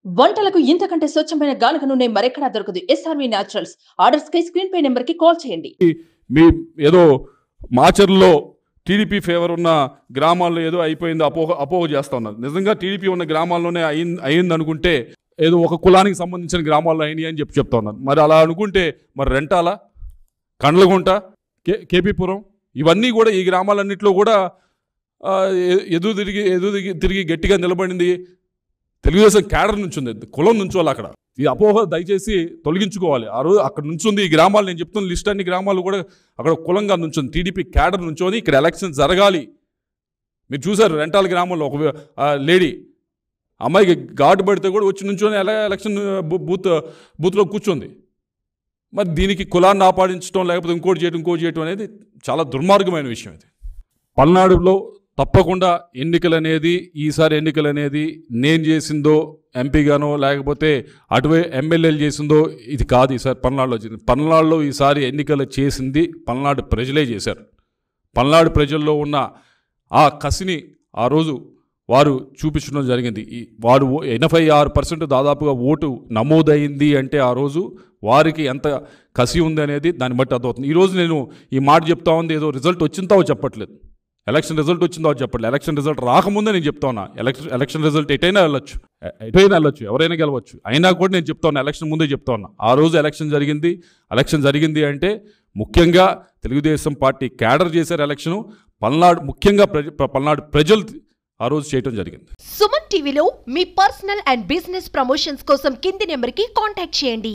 వంటలకు ఇంతకంటే స్వచ్ఛమైన గానుగ నూనె మరెక్కడా దొరకదు. SRV naturals. ఆర్డర్స్ కై స్క్రీన్ పై నెంబర్ కి కాల్ చేయండి. మీ ఏదో మాచర్లో టీడీపీ ఫేవర్ ఉన్న గ్రామాల్లో ఏదో అయిపోయింది అపోహ చేస్తూ ఉన్నారు. నిజంగా టీడీపీ ఉన్న గ్రామాల్లోనే అయింది అనుకుంటే ఏదో ఒక కులానికి సంబంధించిన గ్రామాల్లో అయినాయి అని చెప్తా ఉన్నారు. మరి అలా అనుకుంటే మరి రెంటాల, కండ్లగుంట, కేపీపురం ఇవన్నీ కూడా ఈ గ్రామాలన్నింటిలో కూడా ఎదురు తిరిగి గట్టిగా నిలబడింది తెలుగుదేశం క్యాడర్ నుంచి ఉంది. కులం నుంచోవాలి అక్కడ. ఈ అపోహ దయచేసి తొలగించుకోవాలి. ఆ రోజు అక్కడ నుంచుంది ఈ గ్రామాలు, నేను చెప్తున్న లిస్ట్ అన్ని గ్రామాలు కూడా అక్కడ కులంగా నుంచుంది. టీడీపీ క్యాడర్ నుంచోని ఇక్కడ ఎలక్షన్ జరగాలి. మీరు చూసారు రెంటాల గ్రామంలో ఒక లేడీ అమ్మాయికి ఘాటు పడితే కూడా వచ్చి నుంచొని ఎలక్షన్ బూత్లో కూర్చుంది. మరి దీనికి కులాన్ని ఆపాదించడం లేకపోతే ఇంకోటి చేయడం అనేది చాలా దుర్మార్గమైన విషయం. ఇది పల్నాడులో తప్పకుండా ఈసారి ఎన్నికలు అనేది నేను చేసిందో ఎంపీగానో లేకపోతే అటువే ఎమ్మెల్యేలు చేసిందో ఇది కాదు. ఈసారి పల్నాడులో ఈసారి ఎన్నికలు చేసింది పల్నాడు ప్రజలే చేశారు. పల్నాడు ప్రజల్లో ఉన్న ఆ కసిని ఆ రోజు వారు చూపించడం జరిగింది. వారు 86% దాదాపుగా ఓటు నమోదైంది అంటే ఆ రోజు వారికి ఎంత కసి ఉంది అనేది దాన్ని బట్టి అర్థమవుతుంది. ఈరోజు నేను ఈ మాట చెప్తా ఉంది ఏదో రిజల్ట్ వచ్చిందో చెప్పట్లేదు, ఎలక్షన్ రిజల్ట్ వచ్చిందో చెప్పట్లేదు. ఎలక్షన్ రిజల్ట్ రాకముందే నేను చెప్తా ఉన్నా ఎలక్షన్ రిజల్ట్ ఎటైనా వెళ్ళొచ్చు, ఎవరైనా గెలవచ్చు. అయినా కూడా నేను చెప్తా ఉన్నా, ఎలక్షన్ ముందే చెప్తా ఉన్నా. ఆ రోజు ఎలక్షన్ జరిగింది అంటే ముఖ్యంగా తెలుగుదేశం పార్టీ క్యాడర్ చేశారు ఎలక్షను. ముఖ్యంగా పల్నాడు ప్రజలు ఆ రోజు చేయటం జరిగింది. సుమన్ టీవీలో మీ పర్సనల్ అండ్ బిజినెస్ ప్రమోషన్స్ కోసం కింది నెంబర్కి కాంటాక్ట్ చేయండి.